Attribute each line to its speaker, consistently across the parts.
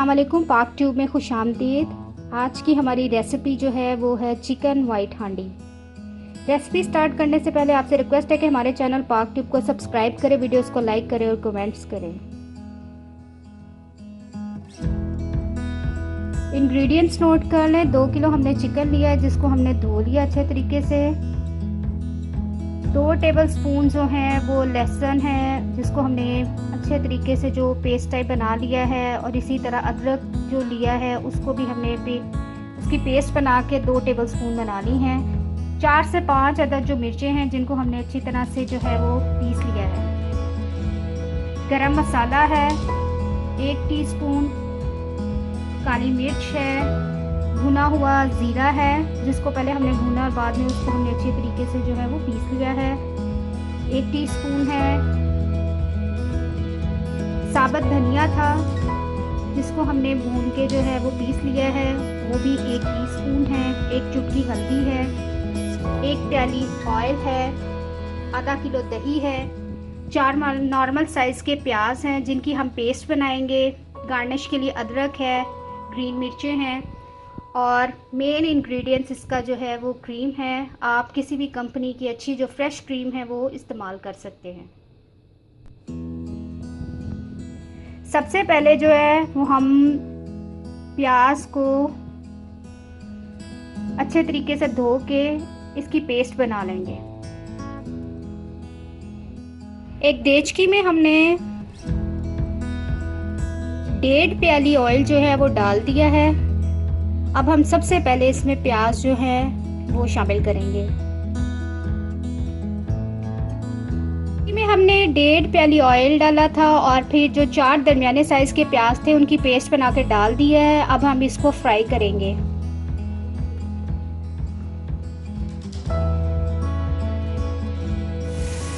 Speaker 1: अस्सलाम वालेकुम, पाक ट्यूब में खुश आमदीद। आज की हमारी रेसिपी जो है वो है चिकन वाइट हांडी। रेसिपी स्टार्ट करने से पहले आपसे रिक्वेस्ट है कि हमारे चैनल पाक ट्यूब को सब्सक्राइब करें, वीडियोस को लाइक करें और कमेंट्स करें। इंग्रेडिएंट्स नोट कर लें। 2 किलो हमने चिकन लिया है जिसको हमने धो लिया अच्छे तरीके से। 2 टेबलस्पून जो हैं वो लहसुन है जिसको हमने अच्छे तरीके से जो पेस्ट टाइप बना लिया है, और इसी तरह अदरक जो लिया है उसको भी हमने उसकी पेस्ट बना के 2 टेबलस्पून बना ली हैं। 4 से 5 अदद जो मिर्चें हैं जिनको हमने अच्छी तरह से जो है वो पीस लिया है। गरम मसाला है 1 टीस्पून, काली मिर्च है, भुना हुआ ज़ीरा है जिसको पहले हमने भुना और बाद में उसको हमने अच्छे तरीके से जो है वो पीस लिया है। 1 टीस्पून है साबुत धनिया था जिसको हमने भून के जो है वो पीस लिया है, वो भी 1 टीस्पून है। 1 चुटकी हल्दी है, 1 प्याली ऑयल है, आधा किलो दही है, 4 नॉर्मल साइज़ के प्याज हैं जिनकी हम पेस्ट बनाएंगे। गार्निश के लिए अदरक है, ग्रीन मिर्चें हैं, और मेन इंग्रेडिएंट्स इसका जो है वो क्रीम है। आप किसी भी कंपनी की अच्छी जो फ्रेश क्रीम है वो इस्तेमाल कर सकते हैं। सबसे पहले जो है वो हम प्याज को अच्छे तरीके से धो के इसकी पेस्ट बना लेंगे। एक देचकी में हमने 1.5 प्याली ऑयल जो है वो डाल दिया है। अब हम सबसे पहले इसमें प्याज जो है वो शामिल करेंगे। इसमें हमने 1.5 प्याली ऑयल डाला था और फिर जो 4 दरमियाने साइज के प्याज थे उनकी पेस्ट बना के डाल दिया है। अब हम इसको फ्राई करेंगे।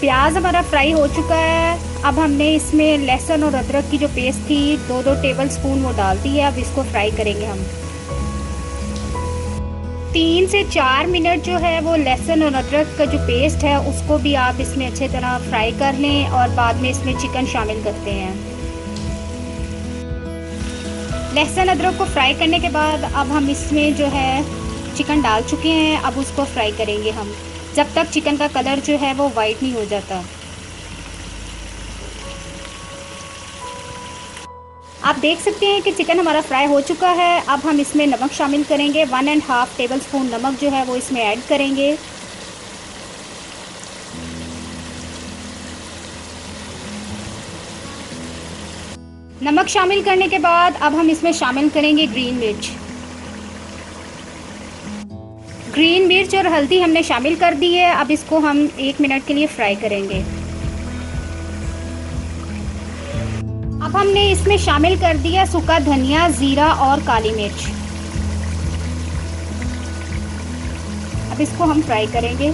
Speaker 1: प्याज हमारा फ्राई हो चुका है। अब हमने इसमें लहसुन और अदरक की जो पेस्ट थी 2-2 टेबलस्पून वो डाल दी है। अब इसको फ्राई करेंगे हम 3 से 4 मिनट जो है वो लहसुन और अदरक का जो पेस्ट है उसको भी आप इसमें अच्छे तरह फ्राई कर लें, और बाद में इसमें चिकन शामिल करते हैं। लहसुन अदरक को फ्राई करने के बाद अब हम इसमें जो है चिकन डाल चुके हैं। अब उसको फ्राई करेंगे हम जब तक चिकन का कलर जो है वो वाइट नहीं हो जाता। आप देख सकते हैं कि चिकन हमारा फ्राई हो चुका है। अब हम इसमें नमक शामिल करेंगे। 1.5 टेबलस्पून नमक जो है वो इसमें ऐड करेंगे। नमक शामिल करने के बाद अब हम इसमें शामिल करेंगे ग्रीन मिर्च। ग्रीन मिर्च और हल्दी हमने शामिल कर दी है। अब इसको हम 1 मिनट के लिए फ्राई करेंगे। अब हमने इसमें शामिल कर दिया सूखा धनिया, जीरा और काली मिर्च। अब इसको हम फ्राई करेंगे।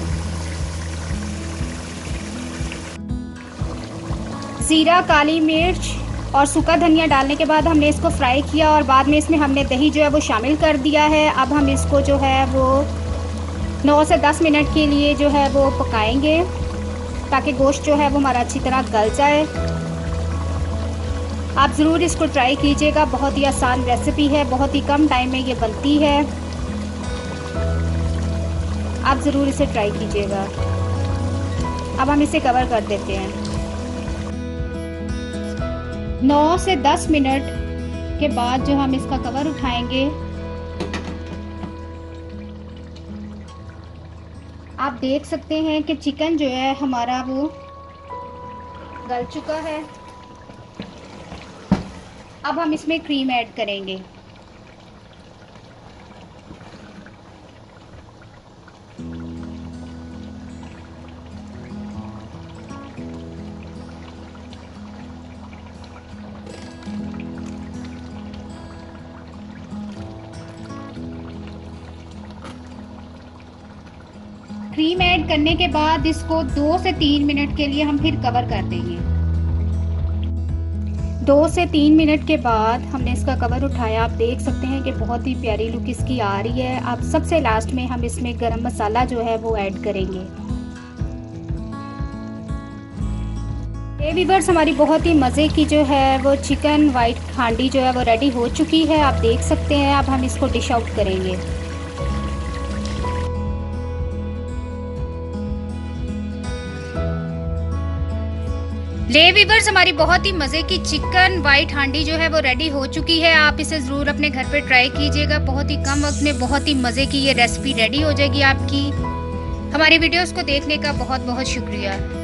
Speaker 1: जीरा, काली मिर्च और सूखा धनिया डालने के बाद हमने इसको फ्राई किया, और बाद में इसमें हमने दही जो है वो शामिल कर दिया है। अब हम इसको जो है वो 9 से 10 मिनट के लिए जो है वो पकाएंगे ताकि गोश्त जो है वो हमारा अच्छी तरह गल जाए। आप ज़रूर इसको ट्राई कीजिएगा। बहुत ही आसान रेसिपी है, बहुत ही कम टाइम में ये बनती है। आप ज़रूर इसे ट्राई कीजिएगा। अब हम इसे कवर कर देते हैं। 9 से 10 मिनट के बाद जो हम इसका कवर उठाएंगे, आप देख सकते हैं कि चिकन जो है हमारा वो गल चुका है। अब हम इसमें क्रीम ऐड करेंगे। क्रीम ऐड करने के बाद इसको 2 से 3 मिनट के लिए हम फिर कवर कर देंगे। 2 से 3 मिनट के बाद हमने इसका कवर उठाया। आप देख सकते हैं कि बहुत ही प्यारी लुक इसकी आ रही है। अब सबसे लास्ट में हम इसमें गरम मसाला जो है वो ऐड करेंगे। ये वीवर्स हमारी बहुत ही मज़े की जो है वो चिकन वाइट हांडी जो है वो रेडी हो चुकी है, आप देख सकते हैं। अब हम इसको डिश आउट करेंगे। ले वीवर्स हमारी बहुत ही मज़े की चिकन वाइट हांडी जो है वो रेडी हो चुकी है। आप इसे ज़रूर अपने घर पे ट्राई कीजिएगा। बहुत ही कम वक्त में बहुत ही मज़े की ये रेसिपी रेडी हो जाएगी आपकी। हमारी वीडियोस को देखने का बहुत बहुत शुक्रिया।